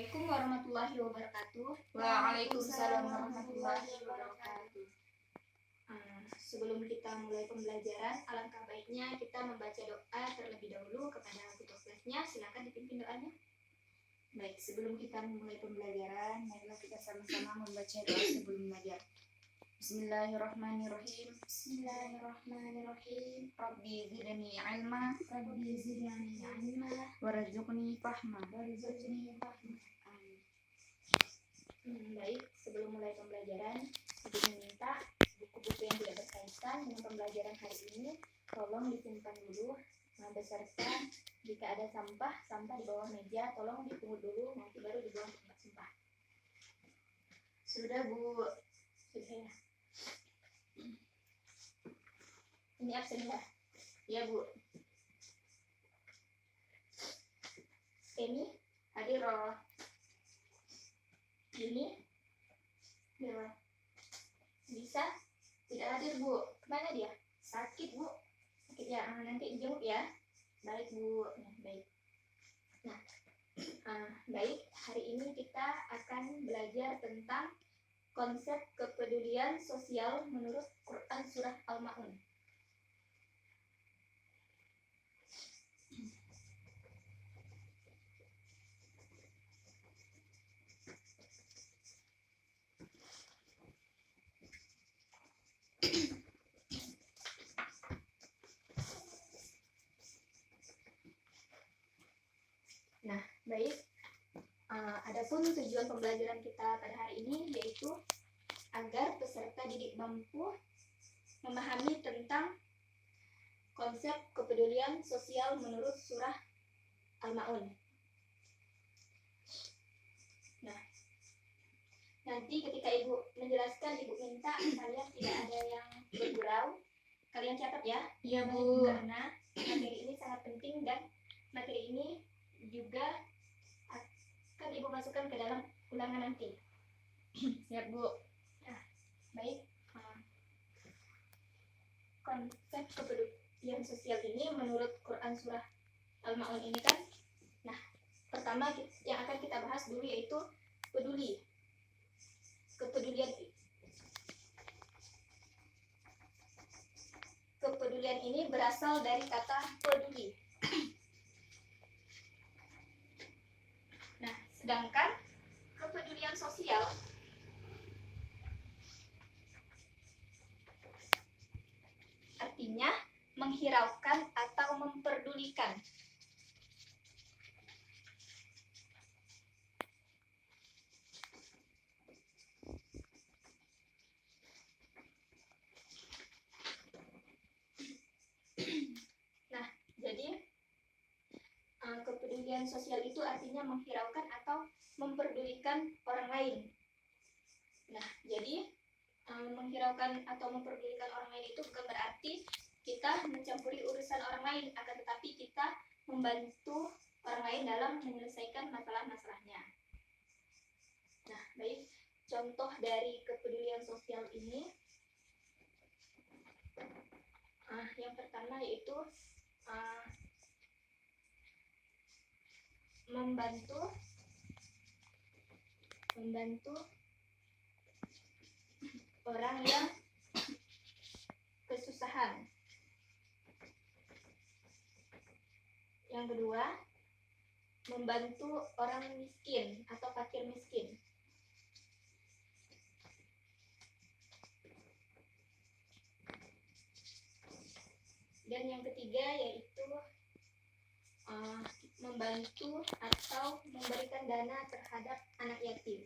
Assalamualaikum warahmatullahi wabarakatuh. Waalaikumsalam warahmatullahi wabarakatuh. Sebelum kita mulai pembelajaran, alangkah baiknya kita membaca doa terlebih dahulu kepada ketua kelasnya. Silakan dipimpin doanya. Baik, sebelum kita memulai pembelajaran, marilah kita sama-sama membaca doa sebelum belajar. Bismillahirrahmanirrahim. Bismillahirrahmanirrahim. Rabbi zidni ilma Rabbi zidni ilma warzuqni fahma. warzuqni fahma. Baik, sebelum mulai pembelajaran, Ibu meminta buku-buku yang tidak berkaitan dengan pembelajaran hari ini tolong disimpan dulu, beserta jika ada sampah di bawah meja tolong dipungut dulu, nanti baru dibuang ke tempat sampah. Sudah Bu? Sudah ya. Ini absennya? Ya Bu. Ini Hadir roh. ini ya. Bisa? Tidak hadir Bu. Kemana dia? Sakit Bu. Sakit ya, nanti dijenguk ya. Baik Bu. Baik. Baik, hari ini kita akan belajar tentang konsep kepedulian sosial menurut Quran Surah Al-Ma'un. Baik, adapun tujuan pembelajaran kita pada hari ini yaitu agar peserta didik mampu memahami tentang konsep kepedulian sosial menurut surah Al-Ma'un. Nah, nanti ketika Ibu menjelaskan, Ibu minta kalian tidak ada yang bergurau. Kalian catat ya. Iya Bu. Karena materi ini sangat penting dan materi ini juga akan Ibu masukkan ke dalam ulangan nanti. Siap Bu. Baik, konsep kepedulian sosial ini menurut Quran Surah Al-Ma'un ini kan, nah pertama yang akan kita bahas dulu yaitu peduli. Kepedulian ini berasal dari kata peduli. Nah, sedangkan kepedulian sosial artinya menghiraukan atau memperdulikan. Nah, jadi kepedulian sosial itu artinya menghiraukan atau memperdulikan orang lain. Nah, jadi menghiraukan atau memperdulikan orang lain itu bukan berarti kita mencampuri urusan orang lain, akan tetapi kita membantu orang lain dalam menyelesaikan masalah-masalahnya. Nah, baik, contoh dari kepedulian sosial ini yang pertama yaitu membantu orang yang kesusahan. Yang kedua, membantu orang miskin atau fakir miskin. Dan yang ketiga yaitu membantu atau memberikan dana terhadap anak yatim.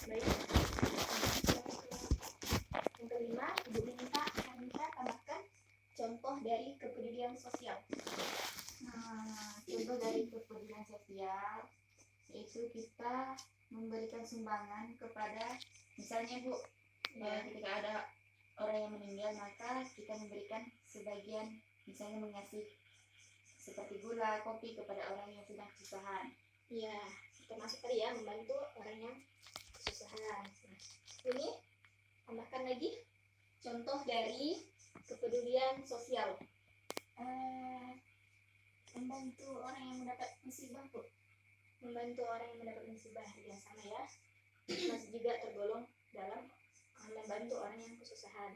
Baik. Yang kelima, Ibu minta kita tambahkan contoh dari kepedulian sosial. Contoh dari kepedulian sosial yaitu kita memberikan sumbangan kepada, misalnya Bu, ketika ada orang yang meninggal, maka kita memberikan sebagian, misalnya mengasih seperti gula, kopi kepada orang yang sedang kesusahan. Iya, termasuk tadi ya, membantu orang yang kesusahan. Ini tambahkan lagi contoh dari kepedulian sosial. Membantu orang yang mendapat musibah, Bu. Membantu orang yang mendapat musibah, ya sama ya. Masih juga tergolong dalam membantu orang yang kesusahan.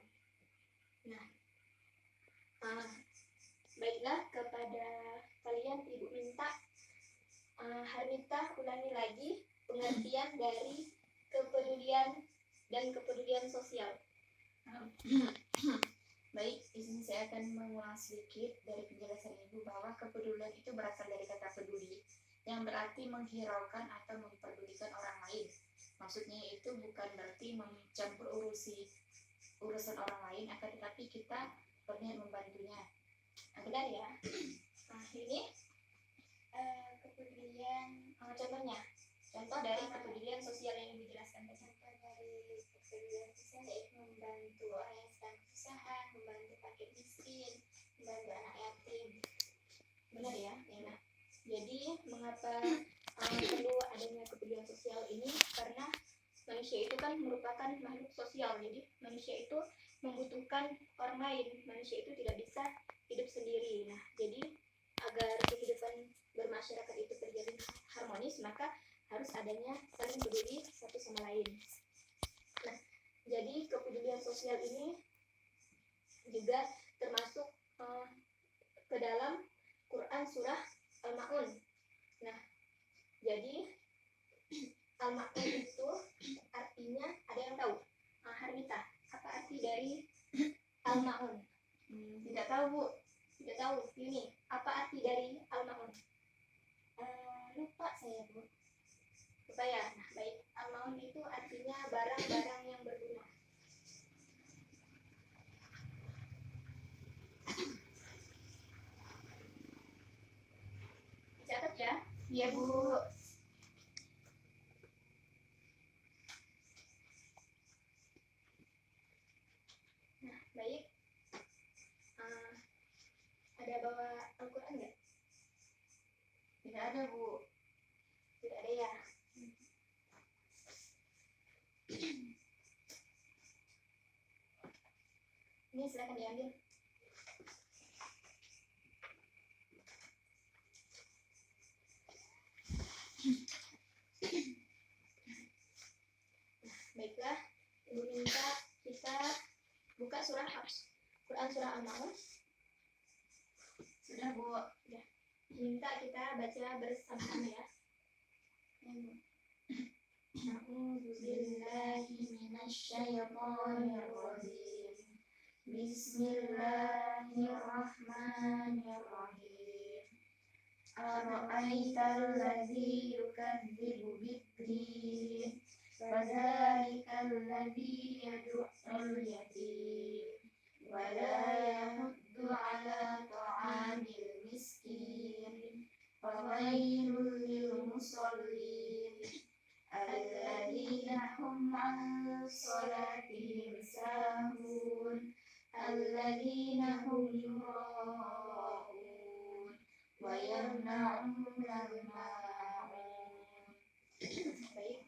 Nah, baiklah, kepada kalian Ibu minta Harmita ulangi lagi pengertian dari kepedulian dan kepedulian sosial. Baik, di sini saya akan mengulang sedikit dari penjelasan Ibu bahwa kepedulian itu berasal dari kata peduli yang berarti menghiraukan atau memperdulikan orang lain. Maksudnya itu bukan berarti mencampur urusan orang lain, akan tetapi kita berniat membantunya. Benar ya? Nah, ini kepedulian, contohnya, contoh dari kepedulian sosial yang dijelaskan tadi. Contoh dari kepedulian sosial yaitu membantu orang yang sedang kesusahan, membantu fakir miskin, membantu anak yatim. Benar ya? Nah, jadi mengapa perlu adanya kepedulian sosial ini? Karena manusia itu kan merupakan makhluk sosial. Jadi manusia itu membutuhkan orang lain. Manusia itu tidak bisa hidup sendiri. Nah, jadi agar kehidupan bermasyarakat itu terjadi harmonis, maka harus adanya saling peduli satu sama lain. Nah, jadi kepedulian sosial ini juga termasuk ke dalam Quran surah Al-Ma'un. Nah, jadi Al-Ma'un itu artinya, ada yang tahu? Harmita, apa arti dari Al-Ma'un? Tidak tahu, Bu. Tidak tahu. Ini apa arti dari Al-Ma'un? Lupa saya, Bu. Lupa ya? Nah, baik. Al-Ma'un itu artinya barang-barang yang berguna. Dicatat ya? Iya, Bu. Nah, baik. Ada bawa Al-Quran nggak? Tidak ada, Bu. Tidak ada ya? Ini silakan diambil. Baiklah, Ibu minta kita buka surah Quran surah Al-Ma'un. Sudah, Bu. Ya. Minta kita baca bersama-sama ya. A'udzubillahi minasyaitonirrajim. Bismillahirrahmanirrahim. Ara'aital ladzi yukadzibu bid-din, fadzalikan ladzi yad'ul yatim wa la yahuddu 'ala ta'amil miskin, fawailul lil musallin alladzina hum 'an shalatihim sahun alladzina hum yura'un wa yamna'una al-ma'un. Baik.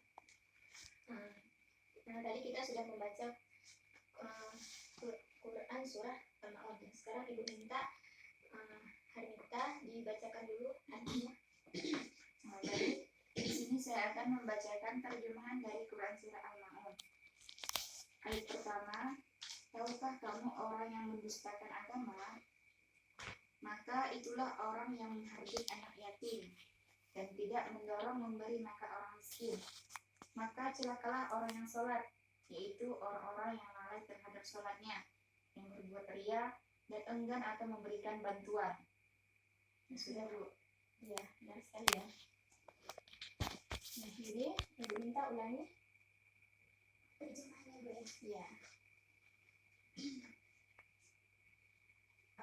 Nah, tadi kita sudah membaca Quran surah Al-Ma'un. Sekarang Ibu minta Harmita dibacakan dulu artinya. Baik, di sini saya akan membacakan terjemahan dari Quran surah Al-Ma'un. Ayat pertama, tahukah kamu orang yang mendustakan agama? Maka itulah orang yang menghardik anak yatim dan tidak mendorong memberi makan orang miskin. Maka celakalah orang yang sholat, yaitu orang-orang yang lalai terhadap sholatnya, yang berbuat ria dan enggan atau memberikan bantuan. Sudah, Bu. Ya, benar sekali ya. Nah, jadi Ibu minta ulangi Terjemahannya, Bu. ya.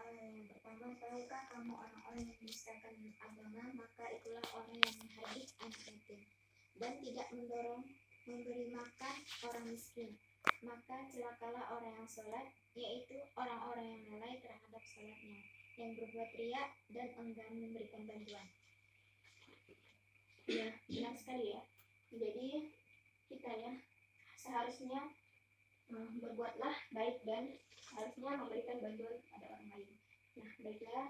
Yang pertama, tahukah kamu orang-orang yang mendustakan agama? Maka itulah orang yang menghardik anak yatim Dan tidak mendorong memberi makan orang miskin. Maka celakalah orang yang sholat, yaitu orang-orang yang lalai terhadap sholatnya, yang berbuat riya dan enggan memberikan bantuan. Ya, benar sekali ya. Jadi kita ya seharusnya berbuatlah baik dan harusnya memberikan bantuan ada orang lain. Nah, baiklah.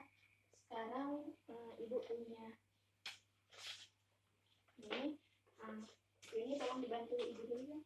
Sekarang ibu punya ini. Ini tolong dibantu ibu dulu ya.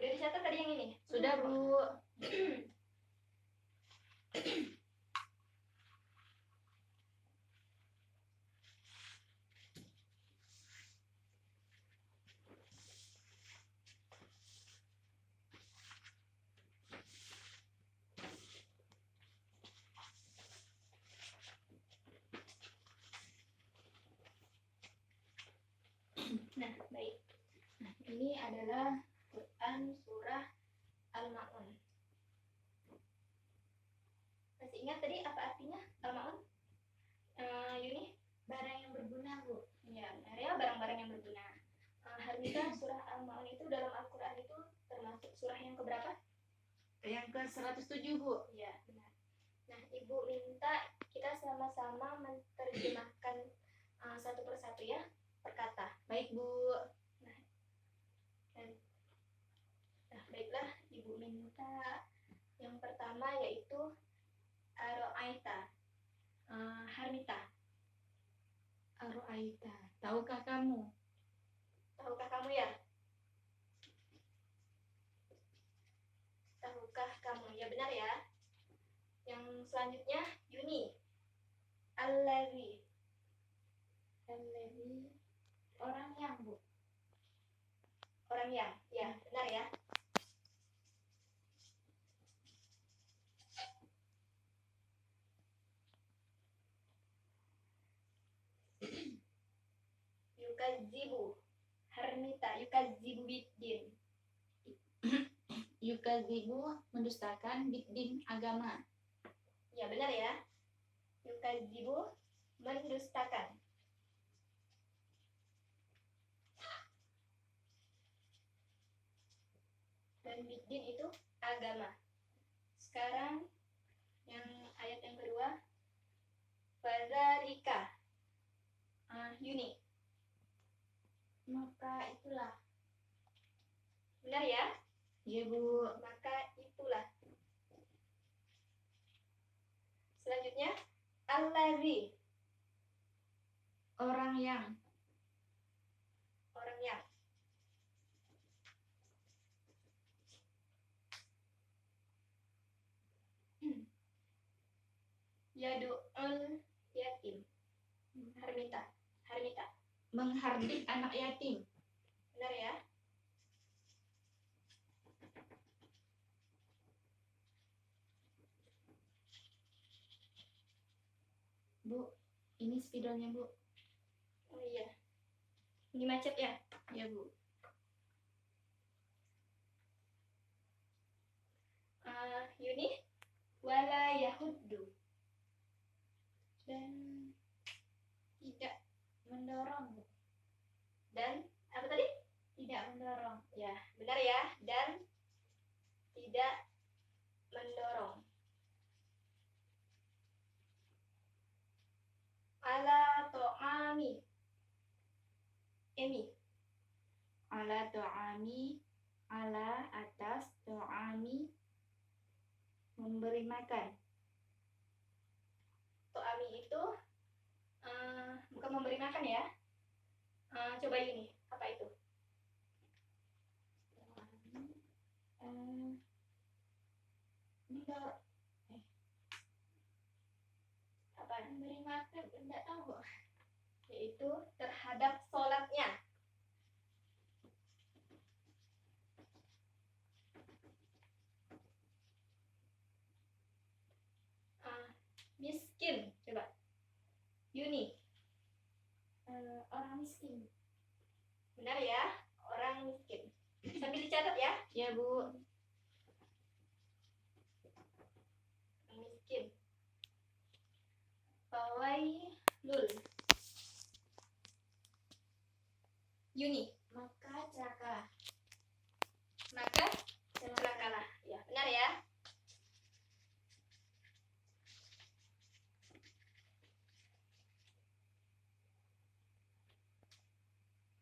Udah dicatat tadi yang ini? Sudah, Bu. Nah, baik. Nah, ini adalah Quran surah Al-Ma'un. Masih ingat tadi apa artinya Al-Ma'un? Yuni? Barang yang berguna, Bu. Ya, benar ya, barang-barang yang berguna. Harmita, surah Al-Ma'un itu dalam Al-Quran itu termasuk surah yang keberapa? Yang ke-107, Bu. Ya, benar. Nah, Ibu minta kita sama-sama menerjemahkan satu persatu ya, per kata. Baik, Bu. Nah, baiklah, Ibu minta yang pertama yaitu Aro'aita, Harmita. Aro'aita. Tahukah kamu? Tahukah kamu ya? Tahukah kamu? Ya benar ya. Yang selanjutnya Yuni. Allazi. Allazi. Orang yang, Bu. Orang yang. Ya, benar ya. Yukazibu. Harmita. Yukazibu biddin. Yukadzibu, mendustakan biddin, agama. Ya, benar ya. Yukazibu, mendustakan. Dan biddin itu agama. Sekarang yang ayat yang kedua, Fadzalika. Yuni. Maka itulah. Benar ya? Iya, Bu. Maka itulah. Selanjutnya, Allazi. Orang yang. Orang yang. Yadu'ul yatim. Harmita. Harmita. Menghardik anak yatim. Benar ya? Bu, ini spidolnya, Bu. Oh iya. Ini macet ya? Ya, Bu. Yuni. Wala yahuddu. Dan tidak mendorong, Bu. Dan apa tadi? Tidak mendorong. Ya, benar ya. Dan tidak mendorong. Ala to'ami. Emi. Ala to'ami. Ala atas to'ami. Memberi makan. To'ami itu bukan memberi makan ya. Coba ini. Apa itu? Mendorong. Apa? Memberi makan. Tidak tahu. Yaitu terhadap sholatnya. Miskin. Coba. Yuni. Orang miskin. Benar ya? Orang miskin. Sambil dicatat ya. Ya, Bu. Miskin. Fawailul. Yuni. Maka celakalah. Maka celakalah. Ya, benar ya.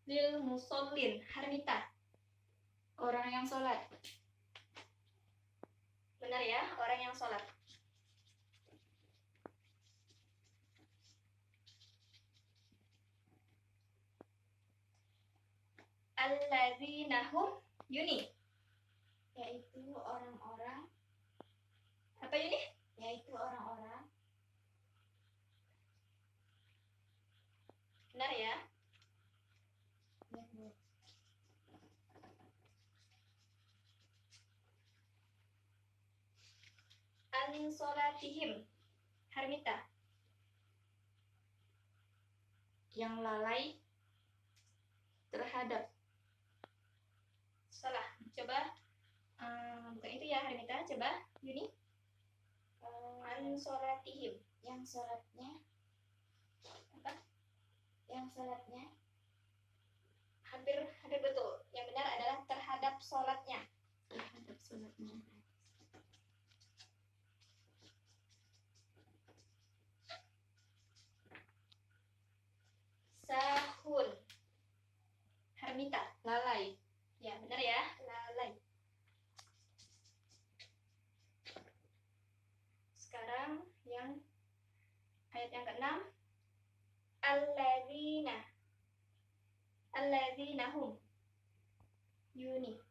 Lil musallin. Harmita. Orang yang sholat. Benar ya, orang yang sholat. Alladzina hum Yuni. Yaitu orang-orang. Apa Yuni? Yaitu orang-orang. Benar ya. Ya, Bu. An sholatihim. Harmita. Yang lalai terhadap. Salah. Coba. Bukan itu ya Harmita. Coba Yuni. An sholatihim. Yang sholatnya. Apa? Yang sholatnya. Hampir betul. Yang benar adalah terhadap sholatnya. Terhadap sholatnya. Sahun. Harmita. Lalai. Ya, benar ya. Lalai. Sekarang yang ayat yang ke-6. Alladzina hum Yuni.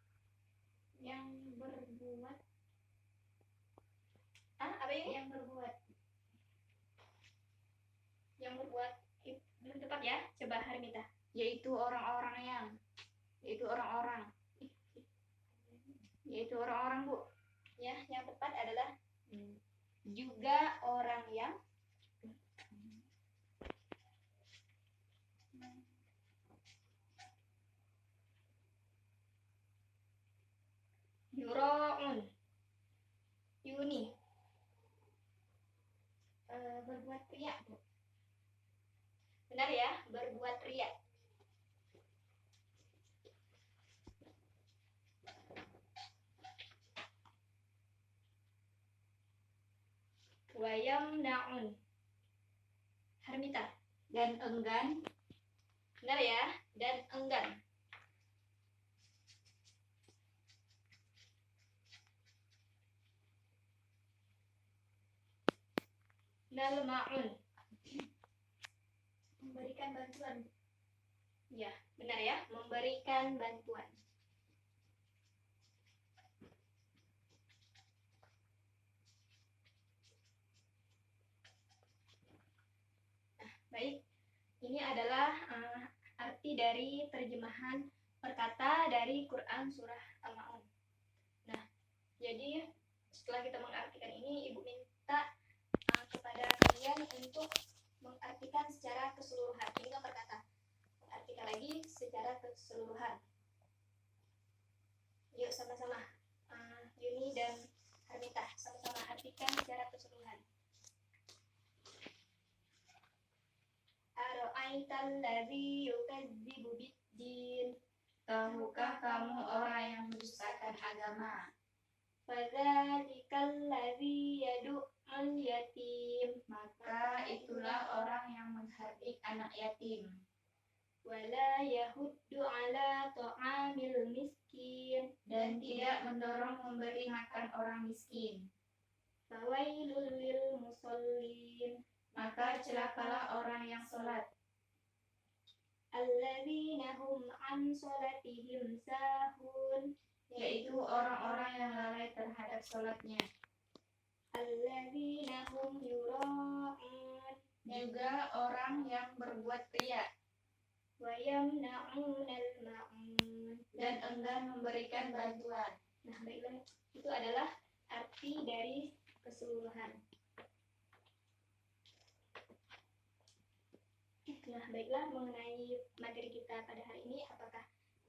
Yang berbuat. Apa ini? Yang berbuat. Yang berbuat belum tepat ya. Coba Harmita. Yaitu orang-orang yang. Yaitu orang-orang. Yaitu orang-orang, Bu. Ya, yang tepat adalah juga orang yang yura'un. Yuni. Berbuat riya, Bu. Benar ya, berbuat riya. Wayamna'un. Harmita. Dan enggan. Benar ya, dan enggan. Nalma'un. Memberikan bantuan. Ya, benar ya, memberikan bantuan. Baik, ini adalah arti dari terjemahan perkata dari Quran Surah Al-Ma'un. Nah, jadi setelah kita mengartikan ini, Ibu minta kepada kalian untuk mengartikan secara keseluruhan. Ini kan perkata. Mengartikan lagi secara keseluruhan. Yuk sama-sama. Yuni dan Harmita, sama-sama artikan secara keseluruhan. Ara'aital ladzi yukadzibu biddin. Tahukah kamu orang yang mendustakan agama? Fadzalikal ladzi yad'ul yatim. Maka itulah orang yang menghardik anak yatim. Wala yahuddu ala ta'amil miskin. Dan tidak mendorong memberi makan orang miskin. Fawailul lil musallin. Maka celakalah orang yang sholat. Alladzina hum an sholatihim sahun. Yaitu orang-orang yang lalai terhadap sholatnya. Alladzina hum yura'un. Juga orang yang berbuat riya. Wa yamna'unal ma'un. Dan enggan memberikan bantuan. Nah, baiklah, itu adalah arti dari keseluruhan. Nah, baiklah, mengenai materi kita pada hari ini, apakah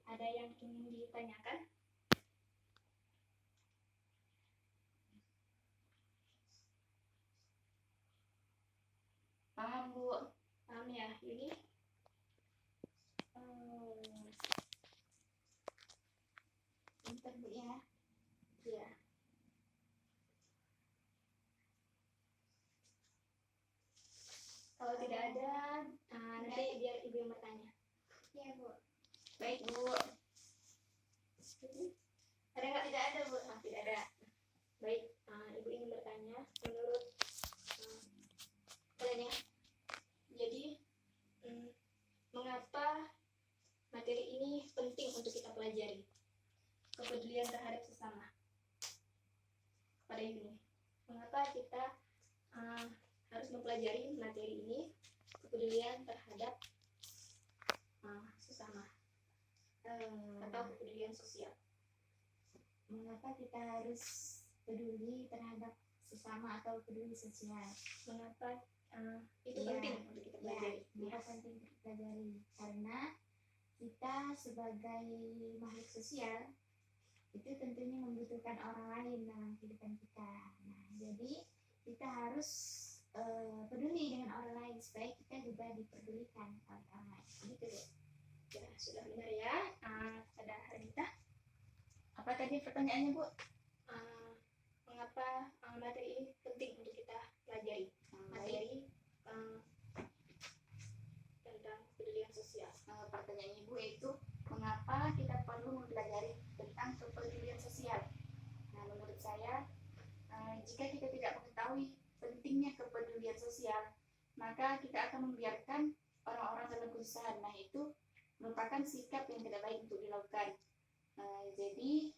ada yang ingin ditanyakan? Paham, Bu? Paham ya? Ini Bentar, Bu ya. ya. Kalau tidak ada, nanti biar Ibu yang bertanya. Iya, Bu. Baik, Bu. Ada nggak? Tidak ada, Bu. Tidak ada. Baik, Ibu ingin bertanya menurut kalian ya. Jadi, mengapa materi ini penting untuk kita pelajari? Kepedulian terhadap sesama. Kepada Ibu nih, mengapa kita harus mempelajari materi ini, kepedulian terhadap sesama atau kepedulian sosial? Mengapa kita harus peduli terhadap sesama atau peduli sosial? Mengapa itu Iya. penting untuk kita pelajari? Mengapa penting untuk pelajari? Karena kita sebagai makhluk sosial itu tentunya membutuhkan orang lain dalam kehidupan kita. Nah, jadi kita harus peduli dengan orang lain supaya kita juga diperdulikan oleh orang lain. Gitu, Bu. Ya, sudah benar ya. Ada Renita. Apa tadi pertanyaannya, Bu? Mengapa materi ini penting untuk kita pelajari? Materi tentang kepedulian sosial. Pertanyaannya, Bu, itu mengapa kita perlu mempelajari tentang kepedulian sosial? Nah, menurut saya, jika kita tidak mengetahui pentingnya kepedulian sosial, maka kita akan membiarkan orang-orang dalam kesusahan. Nah, itu merupakan sikap yang tidak baik untuk dilakukan. Jadi,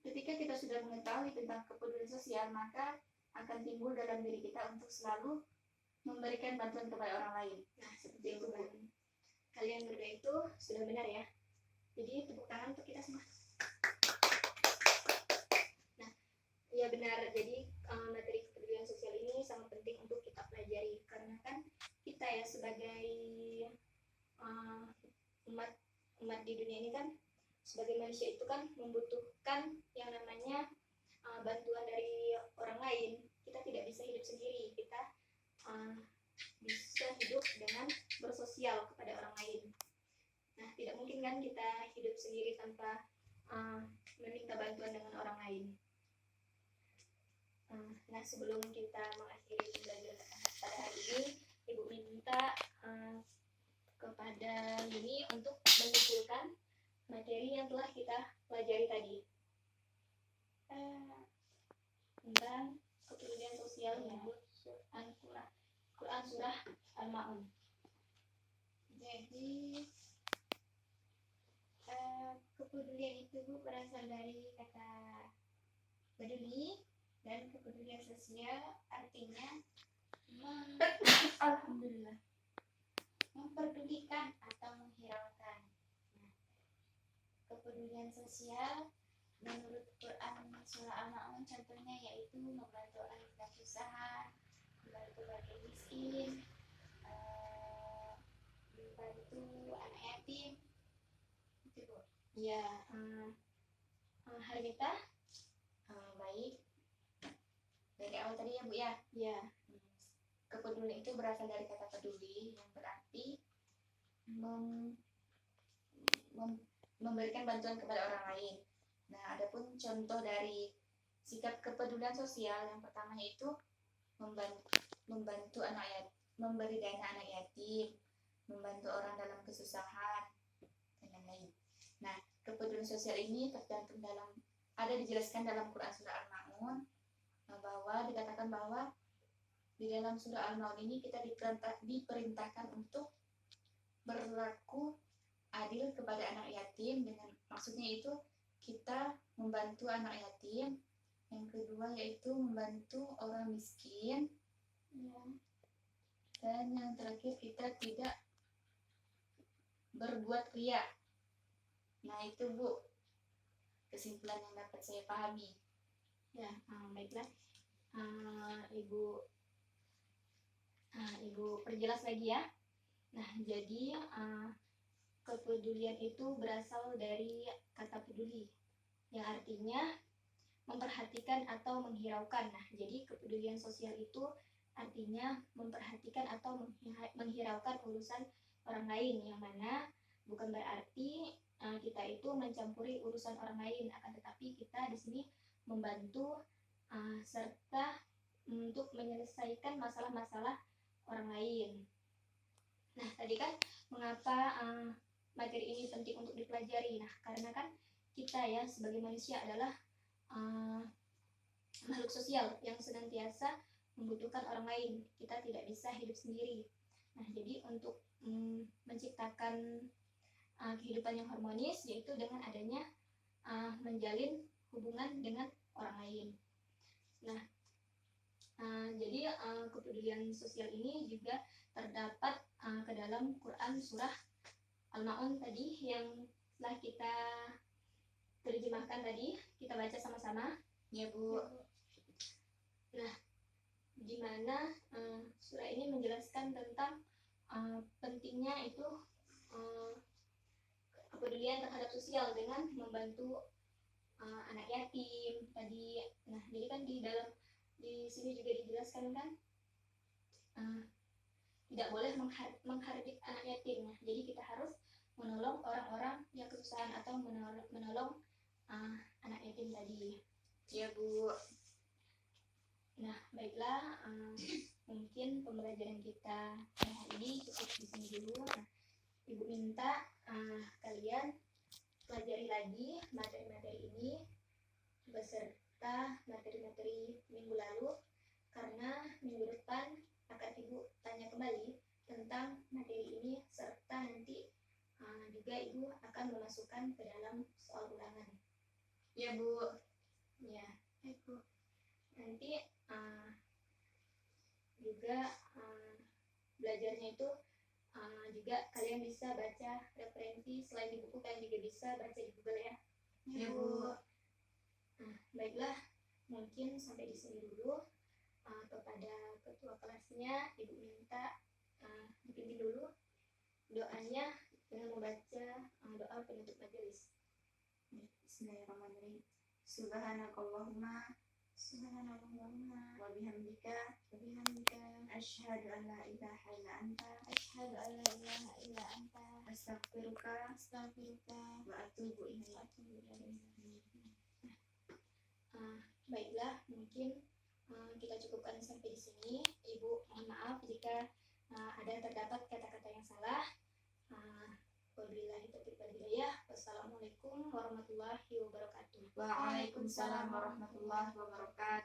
ketika kita sudah mengetahui tentang kepedulian sosial, maka akan timbul dalam diri kita untuk selalu memberikan bantuan kepada orang lain. Nah, seperti itu, Bu. Kalian berdua itu sudah benar ya. Jadi tepuk tangan untuk kita semua. Nah, ya benar. Jadi materi kepedulian sosial ini sangat penting untuk kita pelajari, karena kan kita ya sebagai umat di dunia ini kan, sebagai manusia itu kan membutuhkan yang namanya bantuan dari orang lain. Kita tidak bisa hidup sendiri. Kita bisa hidup dengan bersosial kepada orang lain. Nah, tidak mungkin kan kita hidup sendiri tanpa meminta bantuan dengan orang lain. Nah, sebelum kita mengakhiri pembelajaran pada hari ini, Ibu minta kepada Yuni untuk menyimpulkan materi yang telah kita pelajari tadi tentang kepedulian sosial menurut Quran surah Al-Ma'un. Jadi, kepedulian itu, Bu, berasal dari kata peduli, dan kepedulian sosial artinya Alhamdulillah. memperdulikan atau menghiraukan. Nah, kepedulian sosial menurut Quran surah Al-Ma'un contohnya yaitu membantu orang yang sedang kesusahan, membantu warga miskin, membantu anak yatim. Itu, Bu. Ya, Harita. Baik. Dari awal tadi ya, Bu ya. Ya. Kepedulian itu berasal dari kata peduli yang berarti memberikan bantuan kepada orang lain. Nah, adapun contoh dari sikap kepedulian sosial yang pertama yaitu membantu anak yatim, memberi dana anak yatim, membantu orang dalam kesusahan, dan lain-lain. Nah, kepedulian sosial ini tercantum ada dijelaskan dalam Quran surah Al-Ma'un, bahwa dikatakan bahwa di dalam surah Al-Ma'un ini kita diperintahkan untuk berlaku adil kepada anak yatim, dengan maksudnya itu kita membantu anak yatim. Yang kedua yaitu membantu orang miskin. Dan yang terakhir kita tidak berbuat ria. Nah, itu, Bu, kesimpulan yang dapat saya pahami. Ya, baiklah. Ibu perjelas lagi ya. Nah, jadi kepedulian itu berasal dari kata peduli, yang artinya memperhatikan atau menghiraukan. Nah, jadi kepedulian sosial itu artinya memperhatikan atau menghiraukan urusan orang lain, yang mana bukan berarti kita itu mencampuri urusan orang lain, akan tetapi kita di sini membantu serta untuk menyelesaikan masalah-masalah orang lain. Nah, tadi kan mengapa materi ini penting untuk dipelajari? Nah, karena kan kita ya sebagai manusia adalah makhluk sosial yang senantiasa membutuhkan orang lain. Kita tidak bisa hidup sendiri. Nah, jadi untuk menciptakan kehidupan yang harmonis, yaitu dengan adanya menjalin hubungan dengan orang lain. Nah, jadi kepedulian sosial ini juga terdapat ke dalam Quran surah Al-Ma'un tadi yang telah kita terjemahkan tadi, kita baca sama-sama. Ya Bu. Nah, di mana surah ini menjelaskan tentang pentingnya itu kepedulian terhadap sosial dengan membantu anak yatim tadi. Nah, jadi kan di sini juga dijelaskan kan tidak boleh menghardik anak yatim. Nah, jadi kita harus menolong orang-orang yang kesusahan atau menolong anak yatim tadi. Ya Bu. Nah, baiklah, mungkin pembelajaran kita hari ini cukup di sini dulu. Nah, Ibu minta kalian pelajari lagi materi-materi ini beserta materi-materi minggu lalu, karena minggu depan akan Ibu tanya kembali tentang materi ini, serta nanti juga Ibu akan memasukkan ke dalam soal ulangan. Ya Bu. Ya, Ibu. Nanti juga belajarnya itu juga kalian bisa baca referensi selain di buku, kalian juga bisa baca di Google ya. Ya Bu. Nah, baiklah, mungkin sampai di sini dulu. Kepada ketua kelasnya, Ibu minta dipimpin dulu doanya dengan membaca doa penutup majelis. Bismillahirrahmanirrahim. Subhanakallahumma wa bihamdika asyhadu an la ilaha illa anta astaghfiruka wa atubu ilaik. Baiklah, mungkin kita cukupkan sampai di sini. Ibu mohon maaf jika ada terdapat kata-kata yang salah. Wabillahi taufiq wal hidayah. Wassalamualaikum warahmatullahi wabarakatuh. Waalaikumsalam warahmatullahi wabarakatuh.